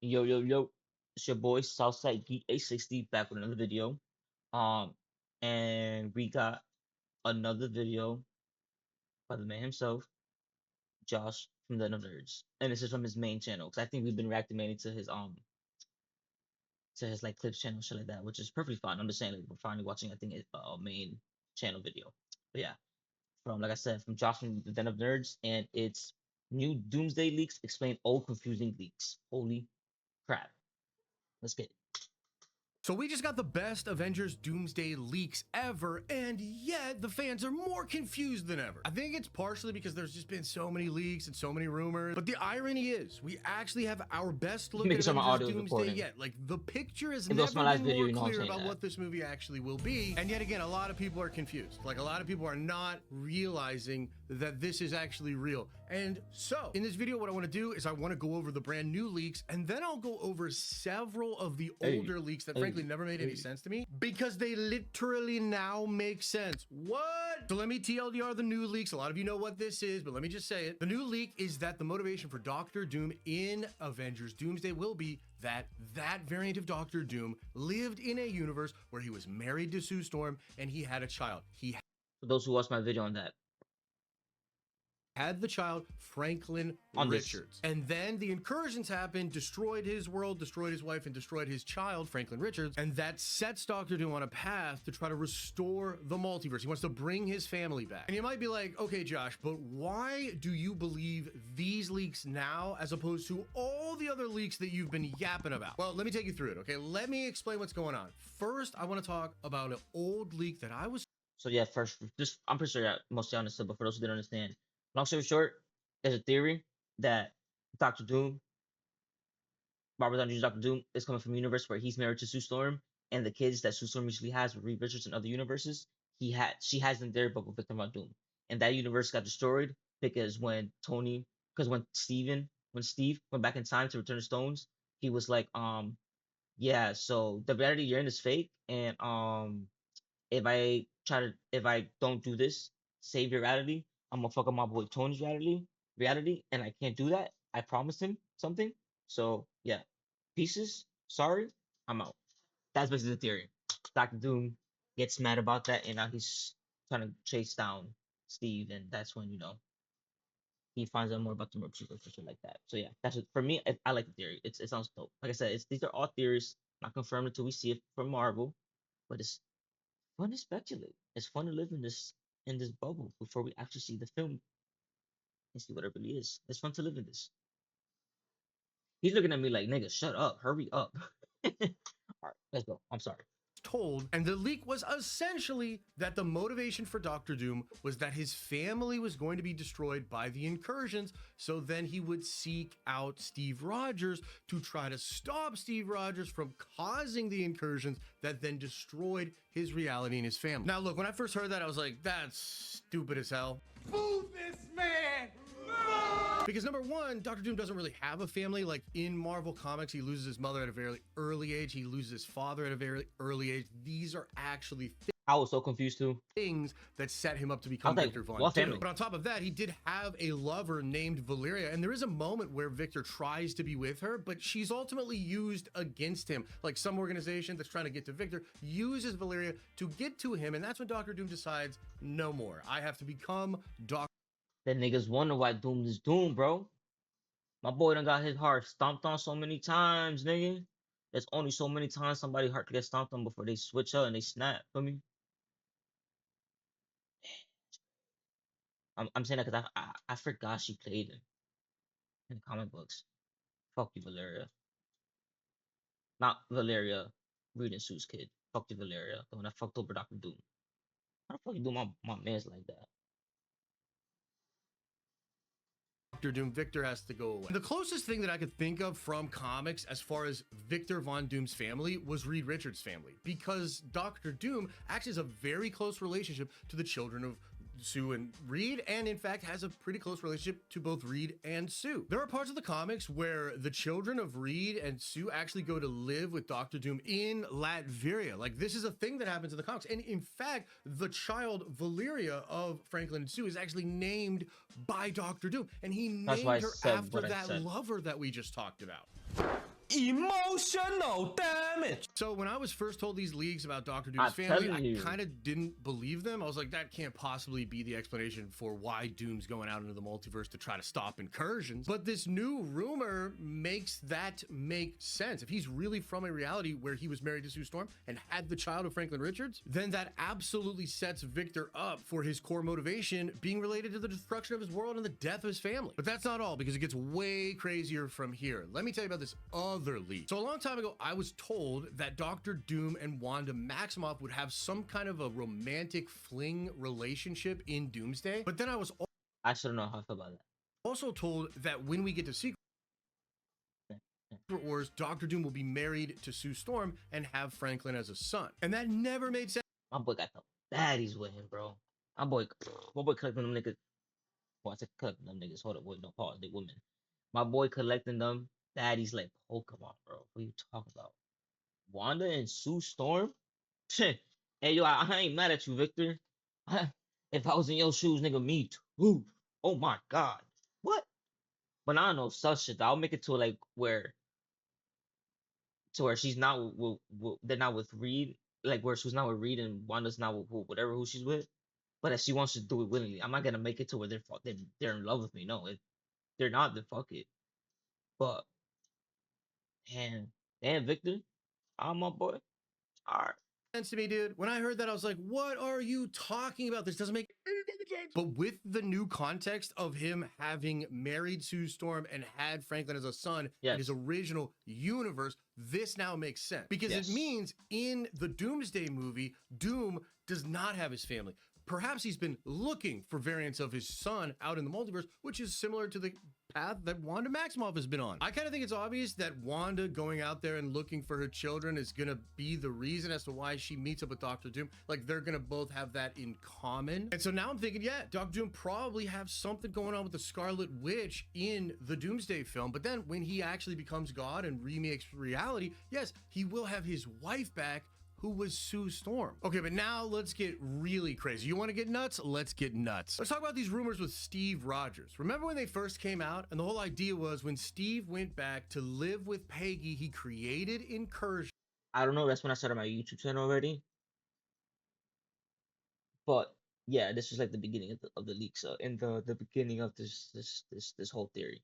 Yo, yo, yo. It's your boy Southside Geek 860 back with another video. Um, and we got another video by the man himself, Josh from the Nerds. And this is from his main channel. Because I think we've been reacting mainly to his like clips channel, shit like that, which is perfectly fine. I'm just saying like we're finally watching, I think, a main channel video. But yeah, from like I said, from Josh from the Den of Nerds, and it's new Doomsday leaks explain old confusing leaks. Holy crap. Let's get it. So we just got the best Avengers Doomsday leaks ever, and yet the fans are more confused than ever. I think it's partially because there's just been so many leaks and so many rumors, but the irony is we actually have our best look at Avengers Doomsday yet. Like, the picture has never been more clear about what this movie actually will be, and yet again, a lot of people are confused. Like, a lot of people are not realizing that this is actually real. And so, in this video, what I want to do is I want to go over the brand new leaks, and then I'll go over several of the older leaks that frankly never made any sense to me, because they literally now make sense. What? So let me TLDR the new leaks. A lot of you know what this is, but let me just say it. The new leak is that the motivation for Doctor Doom in Avengers Doomsday will be that variant of Doctor Doom lived in a universe where he was married to Sue Storm and he had a child. For those who watched my video on that, had the child Franklin Richards. And then the incursions happened, destroyed his world, destroyed his wife, and destroyed his child, Franklin Richards. And that sets Doctor Doom on a path to try to restore the multiverse. He wants to bring his family back. And you might be like, okay, Josh, but why do you believe these leaks now as opposed to all the other leaks that you've been yapping about? Well, let me take you through it, okay? Let me explain what's going on. First, I want to talk about an old leak that I was... So yeah, first, just I'm pretty sure that mostly understood, but for those who didn't understand, long story short, there's a theory that Doctor Doom, Robert Downey Jr.'s Doctor Doom, is coming from a universe where he's married to Sue Storm, and the kids that Sue Storm usually has with Reed Richards and other universes, she has them there, but with Victor Von Doom. And that universe got destroyed because when Steve went back in time to return the stones, he was like, yeah, so the reality you're in is fake, and if I don't do this, save your reality, I'm gonna fuck up my boy Tony's reality, and I can't do that. I promised him something. So yeah, pieces. Sorry, I'm out. That's basically the theory. Doctor Doom gets mad about that, and now he's trying to chase down Steve, and that's when he finds out more about the multiverse or shit like that. So yeah, that's it. For me. I like the theory. It sounds dope. Like I said, these are all theories, not confirmed until we see it from Marvel, but it's fun to speculate. It's fun to live in this bubble before we actually see the film and see what it really is. It's fun to live in this. He's looking at me like, nigga, shut up, hurry up. All right, let's go. I'm sorry. Told, and the leak was essentially that the motivation for Doctor Doom was that his family was going to be destroyed by the incursions, so then he would seek out Steve Rogers to try to stop Steve Rogers from causing the incursions that then destroyed his reality and his family. Now look, when I first heard that, I was like, that's stupid as hell. Boo this man! Because number one, Doctor Doom doesn't really have a family. Like in Marvel Comics, he loses his mother at a very early age. He loses his father at a very early age. These are actually I was so confused too. Things that set him up to become Victor Von Doom. But on top of that, he did have a lover named Valeria, and there is a moment where Victor tries to be with her, but she's ultimately used against him. Like some organization that's trying to get to Victor uses Valeria to get to him, and that's when Doctor Doom decides, no more. I have to become Doctor. That niggas wonder why Doom is Doom, bro. My boy done got his heart stomped on so many times, nigga. There's only so many times somebody's heart gets stomped on before they switch up and they snap. Feel me? I'm saying that because I forgot she played in the comic books. Fuck you, Valeria. Not Valeria, Reed and Sue's kid. Fuck you, Valeria. The one that fucked over Doctor Doom. How the fuck you do my mans like that? Doctor Doom, Victor has to go away. The closest thing that I could think of from comics as far as Victor Von Doom's family was Reed Richards' family, because Doctor Doom actually has a very close relationship to the children of Sue and Reed, and in fact has a pretty close relationship to both Reed and Sue. There are parts of the comics where the children of Reed and Sue actually go to live with Doctor Doom in Latveria. Like, this is a thing that happens in the comics, and in fact the child Valeria of Franklin and Sue is actually named by Doctor Doom, and he named her after that lover that we just talked about. emotional damage. So when I was first told these leaks about Doctor Doom's I'm family, I telling you. kind of didn't believe them. I was like, that can't possibly be the explanation for why Doom's going out into the multiverse to try to stop incursions. But this new rumor makes that make sense. If he's really from a reality where he was married to Sue Storm and had the child of Franklin Richards, then that absolutely sets Victor up for his core motivation being related to the destruction of his world and the death of his family. But that's not all, because it gets way crazier from here. Let me tell you about this other leak. So a long time ago, I was told that Doctor Doom and Wanda Maximoff would have some kind of a romantic fling relationship in Doomsday. But then I was I still don't know how I feel about that. also told that when we get to Secret Wars, Doctor Doom will be married to Sue Storm and have Franklin as a son. And that never made sense. My boy got the baddies with him, bro. My boy collecting them niggas. Well, I said collecting them niggas. Hold up, wait, no pause. They women. My boy collecting them baddies like Pokemon, bro. What are you talking about? Wanda and Sue Storm? Hey, yo, I ain't mad at you, Victor. If I was in your shoes, nigga, me too. Oh my god. What? But I don't know, such shit. I'll make it to like where she's not they're not with Reed, like where she's not with Reed and Wanda's not with whatever who she's with. But if she wants to do it willingly, I'm not gonna make it to where they're in love with me. No, if they're not, then fuck it. But damn, Victor, I'm my boy. All right. To me, dude. When I heard that, I was like, what are you talking about? This doesn't make any sense. But with the new context of him having married Sue Storm and had Franklin as a son in his Yes. original universe, this now makes sense. Because it Yes. means in the Doomsday movie, Doom does not have his family. Perhaps he's been looking for variants of his son out in the multiverse, which is similar to the path that Wanda Maximoff has been on. I kind of think it's obvious that Wanda going out there and looking for her children is going to be the reason as to why she meets up with Doctor Doom. Like, they're going to both have that in common. And so now I'm thinking, yeah, Doctor Doom probably have something going on with the Scarlet Witch in the Doomsday film. But then when he actually becomes God and remakes reality, yes, he will have his wife back, who was Sue Storm. Okay, but now let's get really crazy. You want to get nuts? Let's get nuts. Let's talk about these rumors with Steve Rogers. Remember when they first came out? And the whole idea was when Steve went back to live with Peggy, he created incursions. I don't know. That's when I started my YouTube channel already. But yeah, this was like the beginning of the leaks. In the beginning of this whole theory.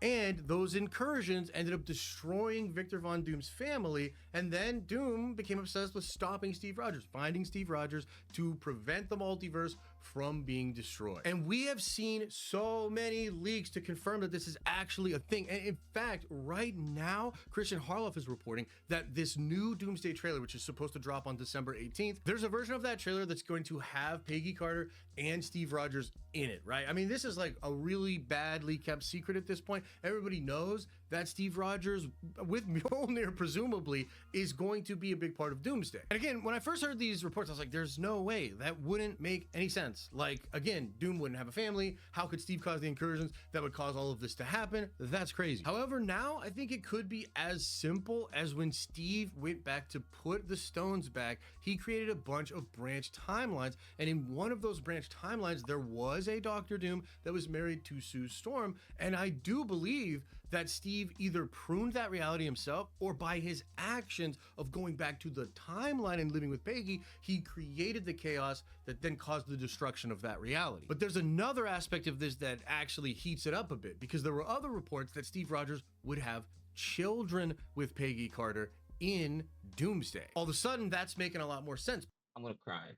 And those incursions ended up destroying Victor Von Doom's family, and then Doom became obsessed with stopping Steve Rogers, finding Steve Rogers to prevent the multiverse from being destroyed. And we have seen so many leaks to confirm that this is actually a thing. And in fact, right now, Christian Harloff is reporting that this new Doomsday trailer, which is supposed to drop on December 18th, there's a version of that trailer that's going to have Peggy Carter and Steve Rogers in it, right? I mean, this is like a really badly kept secret at this point. Everybody knows that Steve Rogers, with Mjolnir presumably, is going to be a big part of Doomsday. And again, when I first heard these reports, I was like, there's no way. That wouldn't make any sense. Like, again, Doom wouldn't have a family. How could Steve cause the incursions that would cause all of this to happen? That's crazy. However, now I think it could be as simple as when Steve went back to put the stones back, he created a bunch of branch timelines. And in one of those branch timelines, there was a Doctor Doom that was married to Sue Storm. And I do believe that Steve either pruned that reality himself, or by his actions of going back to the timeline and living with Peggy, he created the chaos that then caused the destruction of that reality. But there's another aspect of this that actually heats it up a bit, because there were other reports that Steve Rogers would have children with Peggy Carter in Doomsday. All of a sudden, that's making a lot more sense. I'm gonna cry.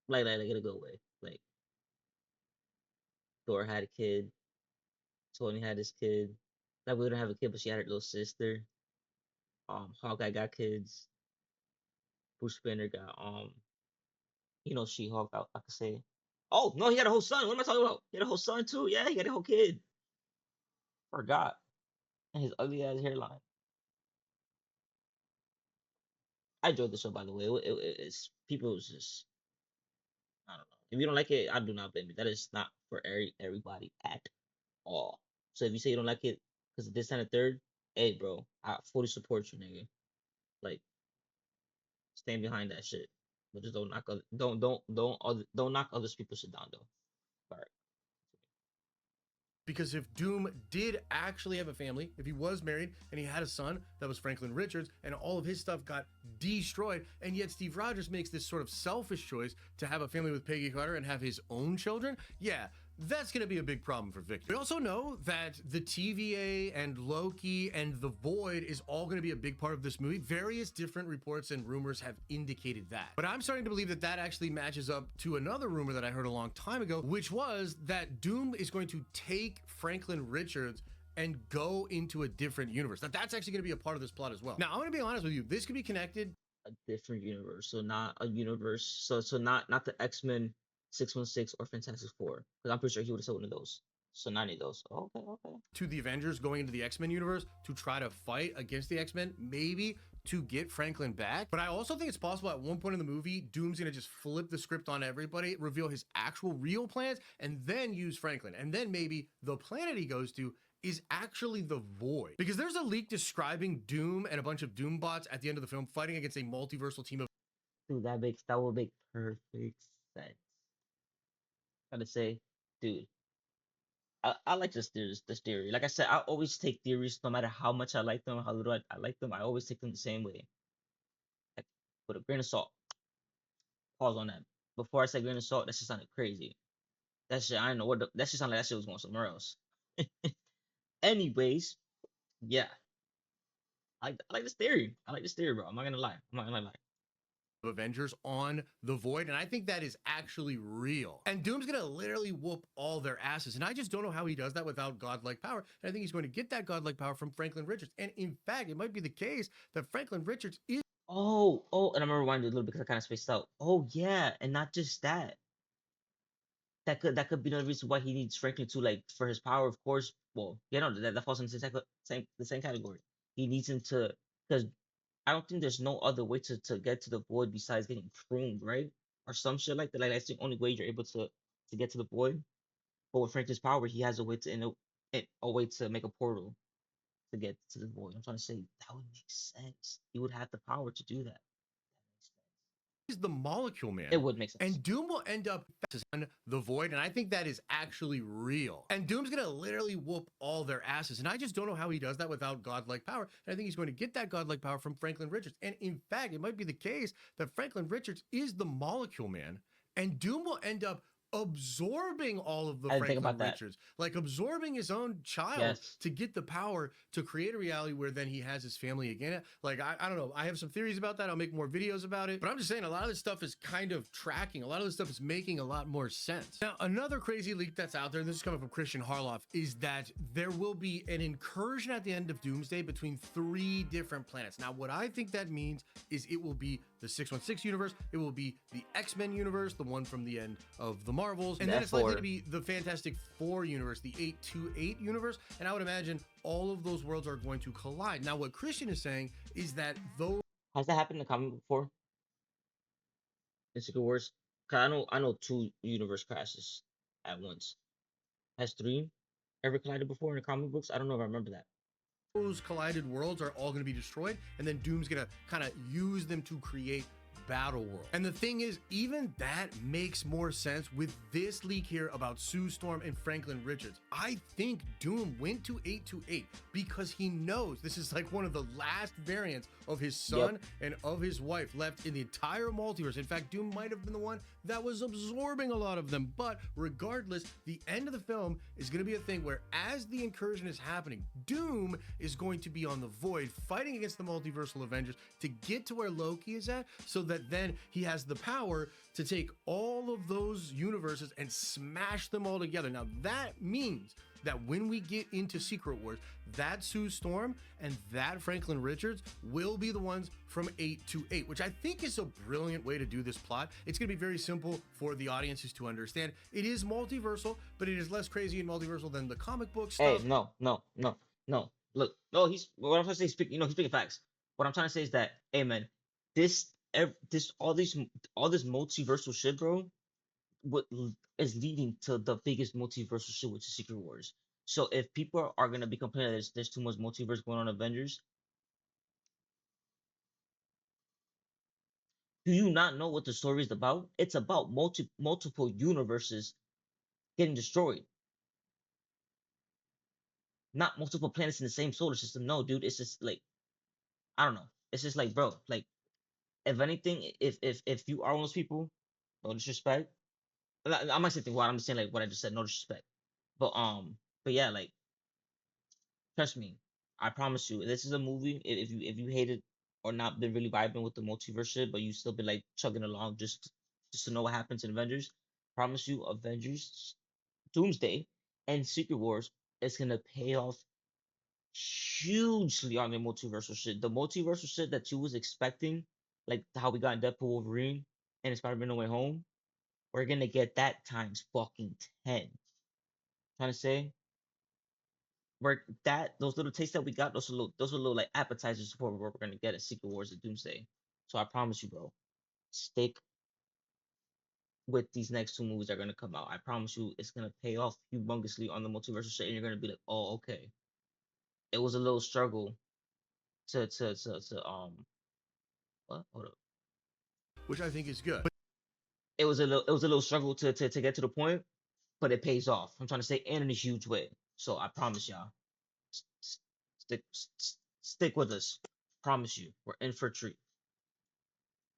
Like it'll go away. Like Thor had a kid. Tony had his kid. Like we don't have a kid, but she had her little sister. Hawkeye got kids. Bruce Banner got She-Hulk. I could say. Oh no, he had a whole son. What am I talking about? He had a whole son too. Yeah, he had a whole kid. Forgot. And his ugly ass hairline. I enjoyed the show, by the way. It's people was just I don't know. If you don't like it, I do not blame you. That is not for everybody at all. So if you say you don't like it because of this and the third, hey bro, I fully support you, nigga. Like stand behind that shit. But just don't knock don't knock other people's shit down though. All right. Because if Doom did actually have a family, if he was married and he had a son that was Franklin Richards and all of his stuff got destroyed, and yet Steve Rogers makes this sort of selfish choice to have a family with Peggy Carter and have his own children, yeah, that's going to be a big problem for Victor. We also know that the TVA and Loki and the Void is all going to be a big part of this movie. Various different reports and rumors have indicated that. But I'm starting to believe that that actually matches up to another rumor that I heard a long time ago, which was that Doom is going to take Franklin Richards and go into a different universe. Now, that's actually going to be a part of this plot as well. Now, I'm going to be honest with you. This could be connected. A different universe, so not a universe. So not the X-Men 616 or Fantastic Four, because I'm pretty sure he would have said one of those. So not any of those. Okay, okay. To the Avengers going into the X-Men universe to try to fight against the X-Men, maybe to get Franklin back. But I also think it's possible at one point in the movie, Doom's gonna just flip the script on everybody, reveal his actual real plans, and then use Franklin. And then maybe the planet he goes to is actually the Void. Because there's a leak describing Doom and a bunch of Doom bots at the end of the film fighting against a multiversal team of Dude, that would make perfect sense. Gotta say, dude, I like this theory. Like I said, I always take theories, no matter how much I like them, how little I like them. I always take them the same way, like with a grain of salt. Pause on that. Before I say grain of salt, that just sounded crazy. That shit, I don't know that shit sounded like that shit was going somewhere else. Anyways, yeah, I like this theory. I like this theory, bro. I'm not gonna lie. I'm not gonna lie. Avengers on the Void, and I think that is actually real. And Doom's gonna literally whoop all their asses, and I just don't know how he does that without godlike power. And I think he's going to get that godlike power from Franklin Richards. And in fact, it might be the case that Franklin Richards is And I'm gonna rewind it a little because I kind of spaced out. Oh yeah, and not just that. That could be another reason why he needs Franklin to, like, for his power, of course. Well, yeah, no, that falls into the same category. He needs him to, because I don't think there's no other way to get to the void besides getting pruned, right? Or some shit like that. Like that's the only way you're able to get to the void. But with Franklin's power, he has a way to a way to make a portal to get to the void. I'm trying to say that would make sense. He would have the power to do that. That makes sense. the Molecule Man. It would make sense. And Doom will end up on the Void, and I think that is actually real. And Doom's gonna literally whoop all their asses, and I just don't know how he does that without godlike power. And I think he's going to get that godlike power from Franklin Richards. And in fact, it might be the case that Franklin Richards is the Molecule Man, and Doom will end up absorbing all of the I didn't think Franklin about that. Richards, like absorbing his own child Yes. to get the power to create a reality where then he has his family again. Like, I don't know. I have some theories about that. I'll make more videos about it. But I'm just saying a lot of this stuff is kind of tracking. A lot of this stuff is making a lot more sense. Now, another crazy leak that's out there, and this is coming from Christian Harloff, is that there will be an incursion at the end of Doomsday between 3 different planets. Now, what I think that means is it will be the 616 universe, it will be the X-Men universe, the one from the end of the Marvels, and then it's likely to be the Fantastic Four universe, the 828 universe, and I would imagine all of those worlds are going to collide. Now, what Christian is saying is that those Has that happened in the comic before? In Secret Wars? 'Cause I know 2 universe crashes at once. Has 3 ever collided before in the comic books? I don't know if I remember that. collided worlds are all going to be destroyed, and then Doom's going to kind of use them to create Battle World. And the thing is, even that makes more sense with this leak here about Sue Storm and Franklin Richards. I think Doom went to 828 because he knows this is like one of the last variants of his son and of his wife left in the entire multiverse. In fact, Doom might have been the one that was absorbing a lot of them. But regardless, the end of the film is going to be a thing where as the incursion is happening, Doom is going to be on the Void fighting against the multiversal Avengers to get to where Loki is at, so that then he has the power to take all of those universes and smash them all together. Now that means that when we get into Secret Wars, that Sue Storm and that Franklin Richards will be the ones from 828, which I think is a brilliant way to do this plot. It's going to be very simple for the audiences to understand. It is multiversal, but it is less crazy and multiversal than the comic book stuff. Hey, no. Look, no, what I'm trying to say is he's speaking facts. What I'm trying to say is that, hey man, this all this multiversal shit, bro, what is leading to the biggest multiversal shit, which is Secret Wars. So if people are gonna be complaining that there's too much multiverse going on in Avengers, do you not know what the story is about? It's about multiple universes getting destroyed. not multiple planets in the same solar system. No, dude, it's just like I don't know. It's just like, bro, like if anything, if you are one of those people, no disrespect. I'm not saying what I'm just saying like what I just said, no disrespect. But yeah, like trust me, I promise you, this is a movie. If you hated or not been really vibing with the multiverse shit, but you still been like chugging along just to know what happens in Avengers, promise you, Avengers, Doomsday, and Secret Wars is gonna pay off hugely on the multiversal shit. The multiversal shit that you was expecting, like how we got in Deadpool Wolverine and Spider-Man No Way Home, we're gonna get that times fucking 10. Trying to say we're that those little tastes that we got, those are little like appetizers for what we're gonna get at Secret Wars of Doomsday. So I promise you, bro, stick with these next two movies that are gonna come out. I promise you, it's gonna pay off humongously on the multiversal shit, and you're gonna be like, oh, okay. It was a little struggle to what? Hold up. which I think is good. It was a little struggle to get to the point, but it pays off. I'm trying to say, and in a huge way. So I promise y'all, s- s- stick with us. Promise you, we're in for a treat.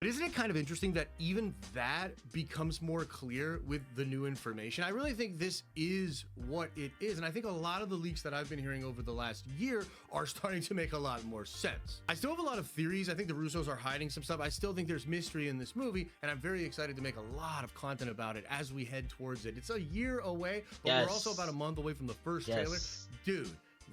But isn't it kind of interesting that even that becomes more clear with the new information? I really think this is what it is. And I think a lot of the leaks that I've been hearing over the last year are starting to make a lot more sense. I still have a lot of theories. I think the Russos are hiding some stuff. I still think there's mystery in this movie, and I'm very excited to make a lot of content about it as we head towards it. It's a year away, but we're also about a Yes, month away from the first trailer. yes, Dude,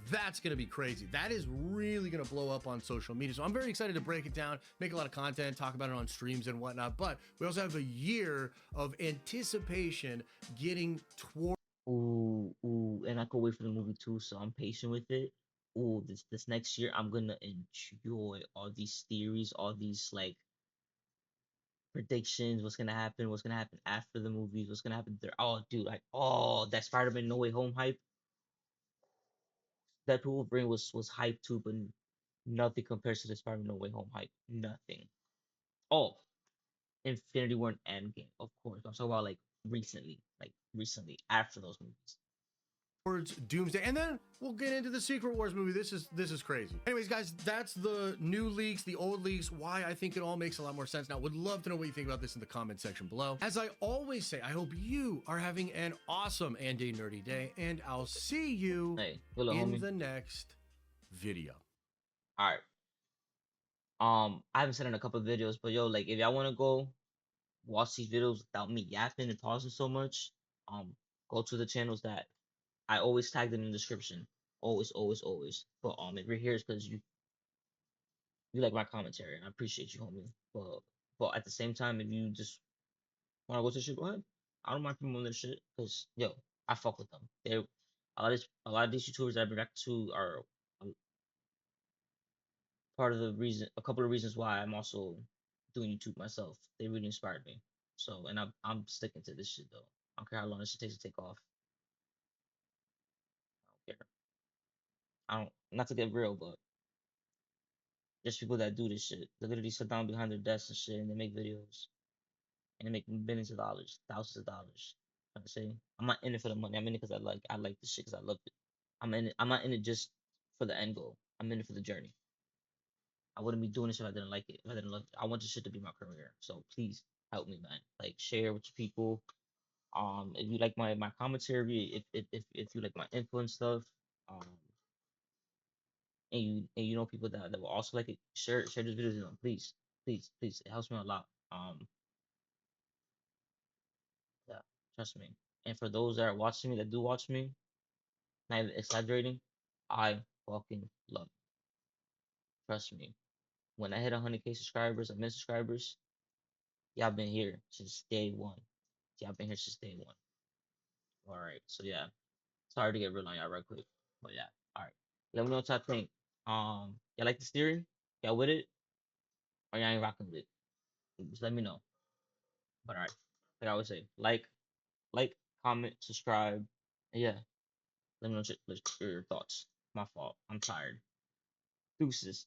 that's going to be crazy. That is really going to blow up on social media. So I'm very excited to break it down, make a lot of content, talk about it on streams and whatnot. But we also have a year of anticipation getting toward. ooh, ooh, and I could wait for the movie too, so I'm patient with it. Ooh, this next year I'm gonna enjoy all these theories, all these like predictions, what's gonna happen after the movies, what's gonna happen there. Oh, dude, like, oh, that Spider-Man No Way Home hype, that Wolverine was hype too, but nothing compares to the Spider-Man No Way Home hype. Nothing. Oh, Infinity War and Endgame, of course. I'm talking about like recently after those movies. Towards Doomsday, and then we'll get into the Secret Wars movie. This is crazy. Anyways, guys, that's the new leaks, the old leaks, why I think it all makes a lot more sense now. Would love to know what you think about this in the comment section below. As I always say, I hope you are having an awesome and a nerdy day, and I'll see you Hey, good luck, in homie. the next video. All right. I haven't said in a couple of videos, but yo, like if y'all wanna go watch these videos without me yapping and pausing so much, go to the channels that I always tagged in the description. Always, always, always. But if you're here, it's because you like my commentary, and I appreciate you, homie. But at the same time, if you just wanna go to shit, go ahead. I don't mind promoting this shit, cause yo, I fuck with them. They're a lot of these YouTubers that I've been back to are um, part of the reason, a couple of reasons why I'm also doing YouTube myself. They really inspired me. So, and I'm sticking to this shit though. I don't care how long this shit takes to take off. I don't care. I don't, not to get real, but there's people that do this shit. They literally sit down behind their desks and shit, and they make videos, and they make millions of dollars, thousands of dollars. I'm say I'm not in it for the money. I'm in it because I like this shit because I love it. I'm in it. I'm not in it just for the end goal. I'm in it for the journey. I wouldn't be doing this if I didn't like it. If I didn't love it, I want this shit to be my career. So please help me, man. Like share with your people. If you like my commentary, if you like my info and stuff, um, and you know people that will also like it, share this video with them, please, please, please. It helps me a lot. Yeah, trust me. And for those that are watching me, that do watch me, not even exaggerating, I fucking love it. Trust me. When I hit 100K subscribers, a million subscribers, y'all been here since day one. Y'all been here since day one. All right. So yeah, sorry to get real on y'all right quick, but yeah. All right. Let me know what y'all think. Y'all like this theory? Y'all with it? Or y'all ain't rocking with it? Just let me know. But all right. Like I always say, like, comment, subscribe. And yeah, let me know your thoughts. My fault. I'm tired. Deuces.